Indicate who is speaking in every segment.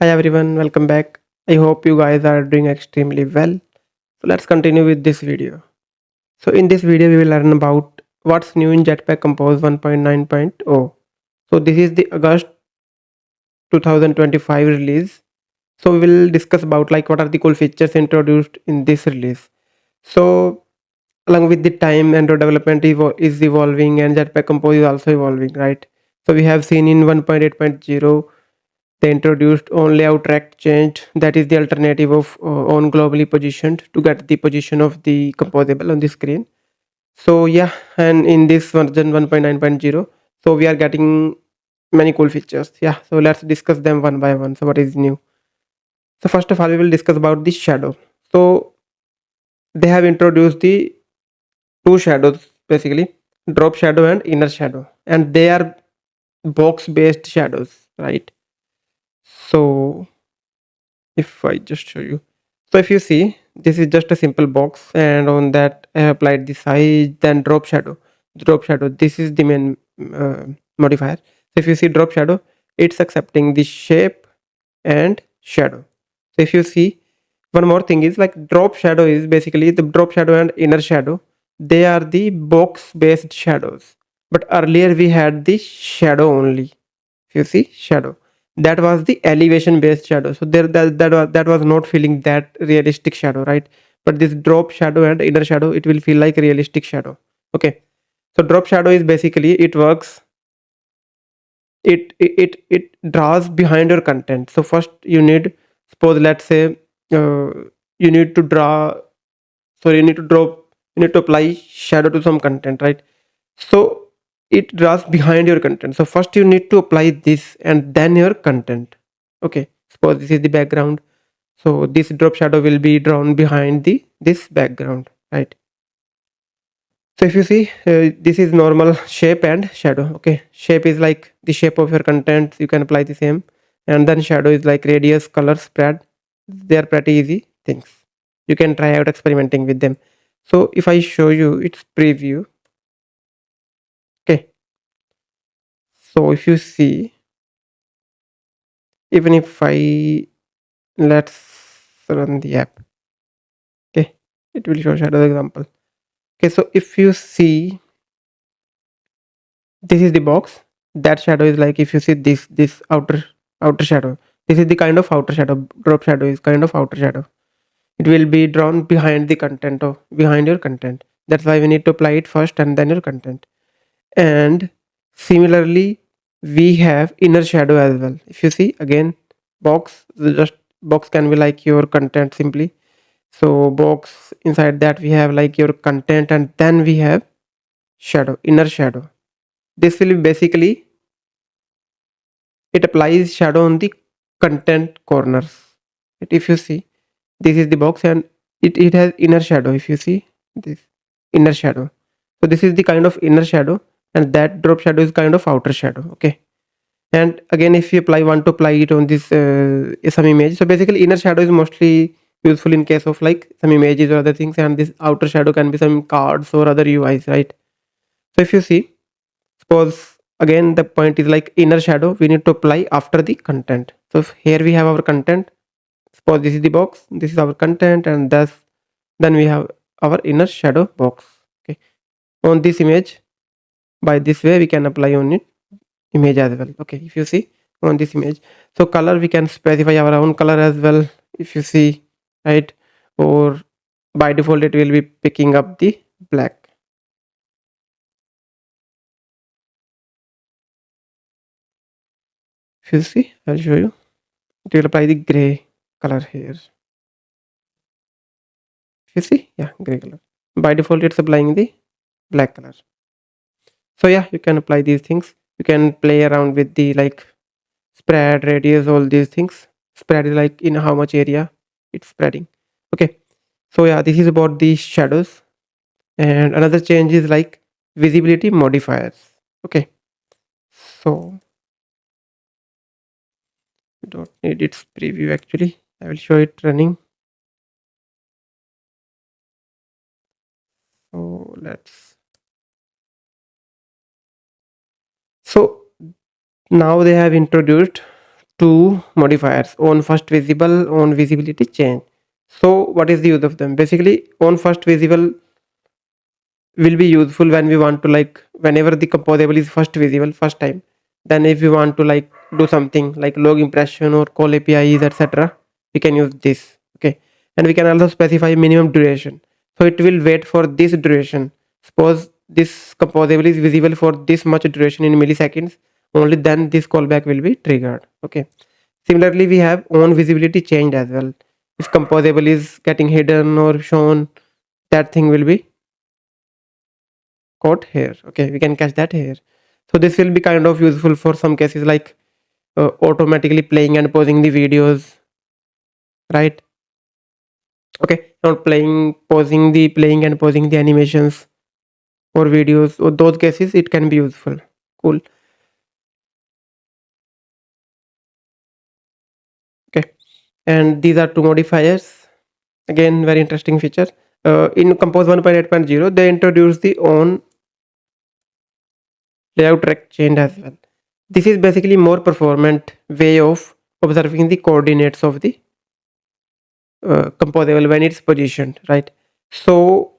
Speaker 1: Hi everyone, welcome back. I hope you guys are doing extremely well. So let's continue with this video. So in this video we will learn about what's new in Jetpack Compose 1.9.0. So this is the August 2025 release. So we will discuss about like what are the cool features introduced in this release. So along with the time, Android development is evolving and Jetpack Compose is also evolving, right? So we have seen in 1.8.0 they introduced on layout track changed, that is the alternative of on globally positioned to get the position of the composable on the screen. So yeah, and in this version 1.9.0, so we are getting many cool features. Yeah, so let's discuss them one by one. So what is new? So first of all, we will discuss about the shadow. So they have introduced the two shadows basically, drop shadow and inner shadow, and they are box based shadows, right? So if I just show you, so if you see, this is just a simple box, and on that I have applied the size, then drop shadow, this is the main modifier. So if you see drop shadow, it's accepting the shape and shadow. So if you see, one more thing is like drop shadow is basically the drop shadow and inner shadow, they are the box based shadows, but earlier we had the shadow only. If you see shadow, that was the elevation based shadow, so that was not feeling that realistic shadow, right? But this drop shadow and inner shadow, it will feel like realistic shadow. Okay, so drop shadow is basically it works, it draws behind your content. So first you need, suppose let's say, uh, you need to draw, you need to drop, you need to apply shadow to some content, right? So it draws behind your content. So first you need to apply this and then your content. Okay, suppose this is the background, so this drop shadow will be drawn behind the this background, right? So if you see, this is normal shape and shadow. Okay, shape is like the shape of your content, you can apply the same, and then shadow is like radius, color, spread. They are pretty easy things, you can try out experimenting with them. So if I show you its preview, okay, so if you see, even if I, let's run the app, okay, it will show shadow example. Okay, so if you see, this is the box, that shadow is like, if you see this outer shadow, this is the kind of outer shadow, drop shadow is kind of outer shadow, it will be drawn behind the content of behind your content. That's why we need to apply it first and then your content. And similarly, we have inner shadow as well. If you see again, box, just box can be like your content simply. So box, inside that we have like your content, and then we have shadow, inner shadow. This will be basically, it applies shadow on the content corners. If you see, this is the box and it has inner shadow. If you see this inner shadow, so this is the kind of inner shadow, and that drop shadow is kind of outer shadow. Okay, and again if you want to apply it on this some image, so basically inner shadow is mostly useful in case of like some images or other things, and this outer shadow can be some cards or other UIs, right? So if you see, suppose again the point is like inner shadow we need to apply after the content. So here we have our content, suppose this is the box, this is our content, and thus then we have our inner shadow box. Okay, on this image, by this way we can apply on it image as well. Okay, if you see on this image, so color we can specify our own color as well, if you see, right? Or by default it will be picking up the black. If you see, I'll show you, it will apply the gray color here. If you see, yeah, gray color, by default it's applying the black color. So yeah, you can apply these things, you can play around with the like spread, radius, all these things. Spread is like in how much area it's spreading. Okay, so yeah, this is about the shadows. And another change is like visibility modifiers. Okay, so you don't need its preview, actually I will show it running. So let's, so now they have introduced two modifiers, on first visible, on visibility change. So what is the use of them? Basically, on first visible will be useful when we want to, like, whenever the composable is first visible first time, then if we want to like do something like log impression or call apis, etc., we can use this. Okay, and we can also specify minimum duration, so it will wait for this duration. Suppose this composable is visible for this much duration in milliseconds, only then this callback will be triggered. Okay, similarly we have on visibility changed as well. If composable is getting hidden or shown, that thing will be caught here. Okay, we can catch that here. So this will be kind of useful for some cases like automatically playing and pausing the videos, right? Okay, not playing and pausing the animations or videos, or those cases it can be useful. Cool. Okay, and these are two modifiers. Again, very interesting feature. In Compose 1.8.0 they introduced the on layout track change as well. This is basically more performant way of observing the coordinates of the composable when it's positioned, right? So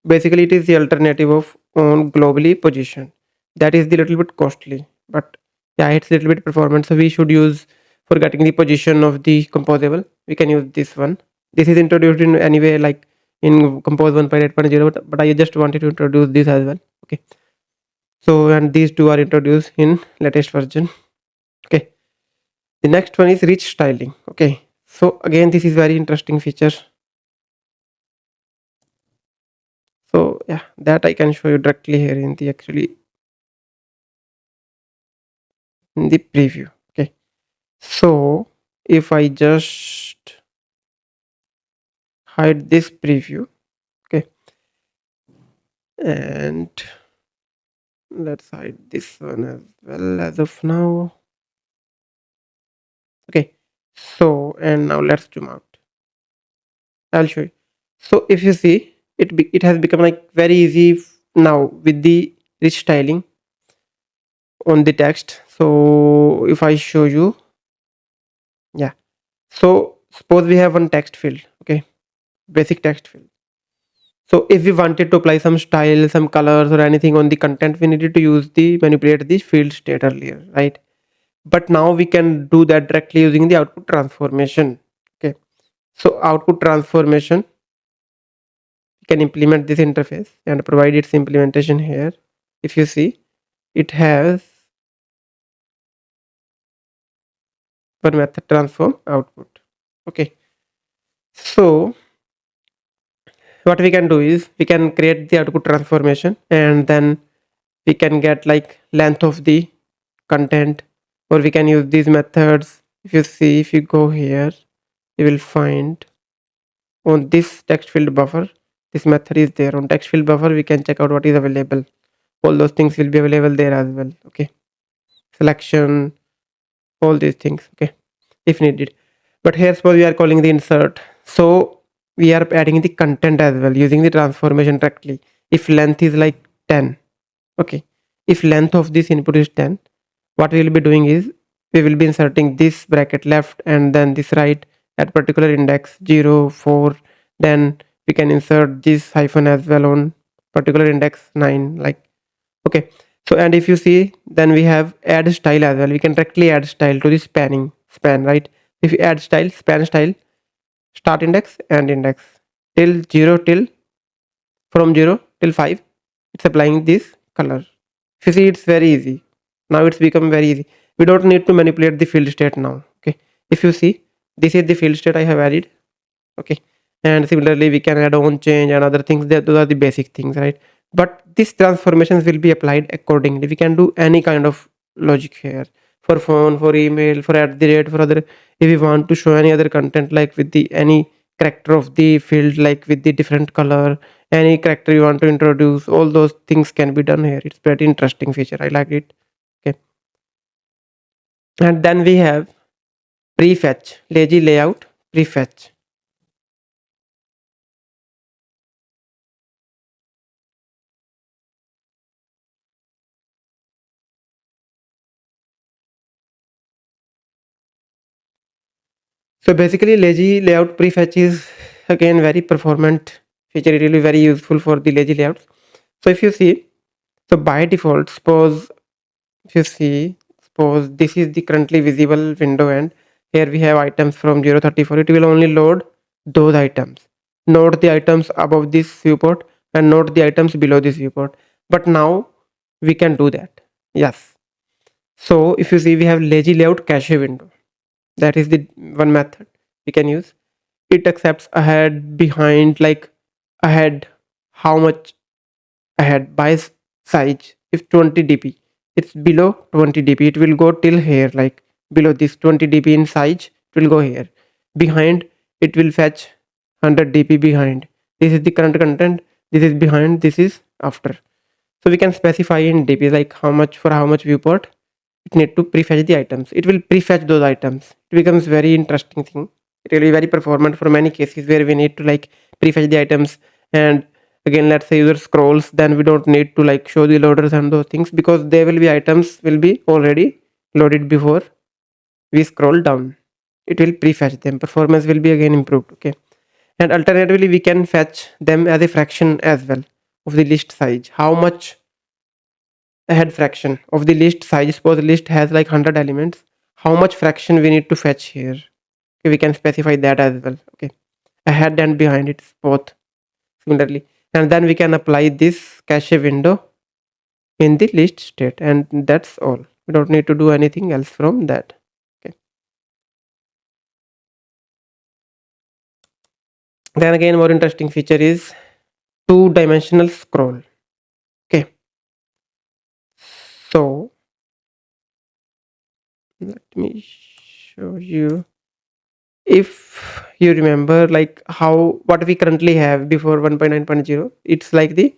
Speaker 1: basically it is the alternative of on globally positioned. That is the little bit costly, but yeah, it's a little bit performant, so we should use, for getting the position of the composable, we can use this one. This is introduced in anyway like in Compose 1.8.0, but I just wanted to introduce this as well. Okay, so and these two are introduced in latest version. Okay, the next one is rich styling. Okay, so again this is very interesting feature. So yeah, that I can show you directly here in the actually in the preview. Okay, so if I just hide this preview, okay, and let's hide this one as well as of now. Okay, so and now let's zoom out. I'll show you. So if you see, it has become like very easy now with the rich styling on the text. So if I show you, yeah, so suppose we have one text field. Okay, basic text field. So if we wanted to apply some style, some colors or anything on the content, we needed to use the manipulate the field state earlier, right? But now we can do that directly using the output transformation. Okay, so output transformation, we can implement this interface and provide its implementation here. If you see, it has one method transform output. Okay, so what we can do is we can create the output transformation, and then we can get like length of the content, or we can use these methods. If you see, if you go here, you will find on this text field buffer, this method is there. On text field buffer we can check out what is available. All those things will be available there as well. Okay, selection, all these things. Okay, if needed. But here suppose we are calling the insert, so we are adding the content as well using the transformation directly. If length is like 10, okay, if length of this input is 10, what we will be doing is we will be inserting this bracket left and then this right at particular index 0 4, then we can insert this hyphen as well on particular index 9, like. Okay, so and if you see, then we have add style as well. We can directly add style to the span, right? If you add style, span style, start index and index till 0 till, from 0 till 5, it's applying this color. If you see, it's very easy. Now it's become very easy. We don't need to manipulate the field state now. Okay, if you see, this is the field state I have added. Okay, and similarly we can add on change and other things. Those are the basic things, right? But these transformations will be applied accordingly. We can do any kind of logic here, for phone, for email, for at the rate, for other. If we want to show any other content, like with the any character of the field, like with the different color, any character you want to introduce, all those things can be done here. It's pretty interesting feature, I like it. Okay, and then we have prefetch, lazy layout prefetch. So basically lazy layout prefetch is again very performant feature, really very useful for the lazy layouts. So if you see, so by default, suppose if you see, suppose this is the currently visible window, and here we have items from 034. It will only load those items, not the items above this viewport and not the items below this viewport. But now we can do that. Yes. So if you see, we have lazy layout cache window. That is the one method we can use. It accepts ahead, behind, like ahead, how much ahead by size. If 20 dp, it's below 20 dp, it will go till here, like below this 20 dp in size, it will go here. Behind, it will fetch 100 dp behind. This is the current content, this is behind, this is after. So we can specify in dp like how much, for how much viewport it need to prefetch the items. It will prefetch those items. It becomes very interesting thing, really very performant for many cases where we need to like prefetch the items. And again, let's say user scrolls, then we don't need to like show the loaders and those things, because there will be items will be already loaded before we scroll down. It will prefetch them, performance will be again improved. Okay. And alternatively, we can fetch them as a fraction as well of the list size. How much ahead fraction of the list size? Suppose the list has like 100 elements, how much fraction we need to fetch here? Okay, we can specify that as well. Okay, ahead and behind, it's both similarly. And then we can apply this cache window in the list state, and that's all. We don't need to do anything else from that. Okay, then again, more interesting feature is two-dimensional scroll. Okay, so let me show you. If you remember, like how what we currently have before 1.9.0, it's like the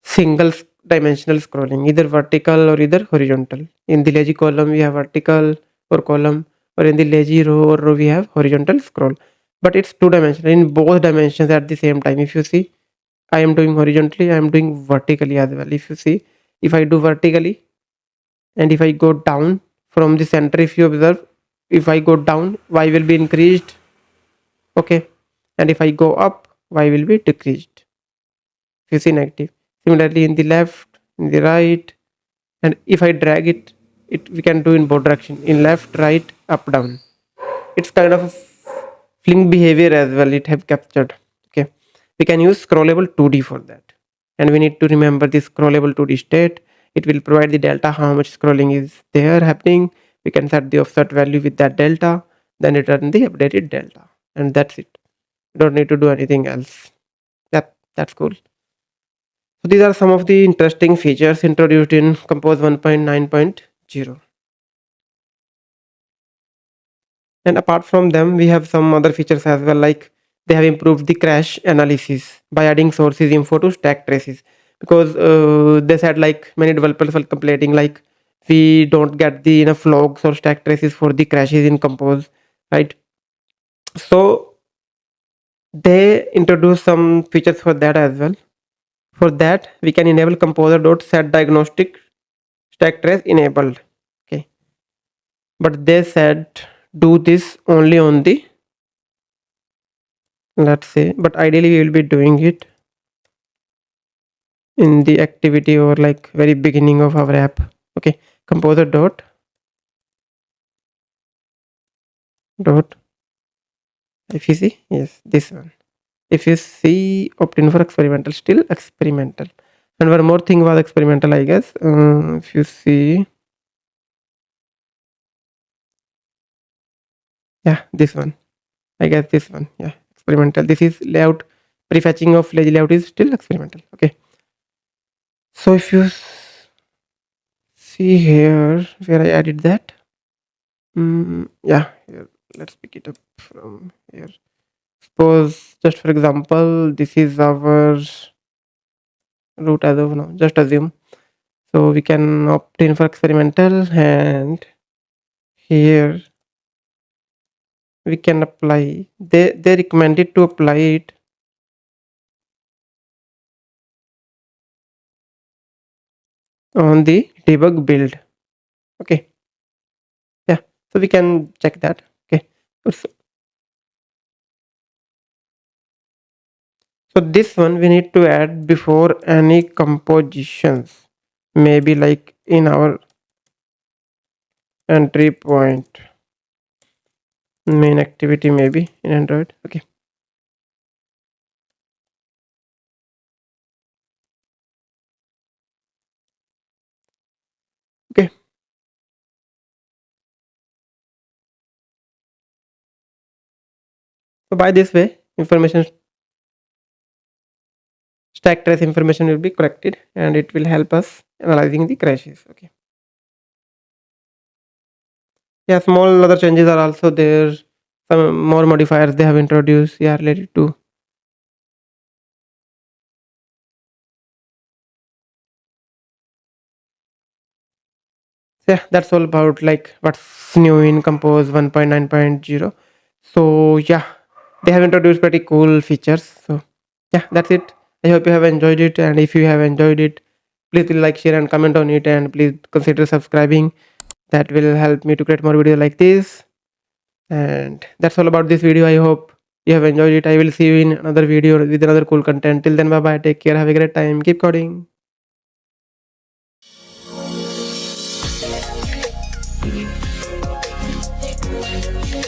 Speaker 1: single dimensional scrolling, either vertical or either horizontal. In the lazy column we have vertical or column, or in the lazy row or row we have horizontal scroll. But it's two dimensional in both dimensions at the same time. If you see, I am doing horizontally, I am doing vertically as well. If you see, if I do vertically and if I go down from the center, if you observe, if I go down, y will be increased. Okay, and if I go up, y will be decreased. If you see negative. Similarly in the left, in the right, and if I drag it, we can do in both direction, in left, right, up, down. It's kind of a fling behavior as well, it have captured. Okay, we can use scrollable 2D for that, and we need to remember this scrollable 2D state. It will provide the delta, how much scrolling is there happening. We can set the offset value with that delta, then return the updated delta, and that's it. You don't need to do anything else. Yep, that's cool. So these are some of the interesting features introduced in Compose 1.9.0. And apart from them, we have some other features as well, like they have improved the crash analysis by adding sources info to stack traces. Because they said like many developers were complaining like we don't get the enough logs or stack traces for the crashes in Compose, right? So they introduced some features for that as well. For that, we can enable composer.set diagnostic stack trace enabled. Okay, but they said do this only on the, let's say, but ideally we will be doing it in the activity or like very beginning of our app. Okay, composer dot if you see, yes, this one. If you see, opt-in for experimental, still experimental. And one more thing was experimental, I guess. If you see, yeah, this one, I guess this one, yeah, experimental. This is layout, prefetching of lazy layout is still experimental. Okay, so if you see here where I added that, yeah, here, let's pick it up from here. Suppose, just for example, this is our root as of now, just assume. So we can opt in for experimental, and here we can apply, they recommended to apply it on the debug build. Okay, yeah, so we can check that. Okay, So this one we need to add before any compositions, maybe like in our entry point main activity, maybe in Android. Okay. So by this way, information stack trace information will be collected and it will help us analyzing the crashes. Okay. Yeah, small other changes are also there. Some more modifiers they have introduced. Yeah, related to. So yeah, that's all about like what's new in Compose 1.9.0. So yeah, they have introduced pretty cool features. So yeah, that's it. I hope you have enjoyed it, and if you have enjoyed it, please like, share, and comment on it, and please consider subscribing. That will help me to create more videos like this. And that's all about this video. I hope you have enjoyed it. I will see you in another video with another cool content. Till then, bye bye. Take care. Have a great time. Keep coding.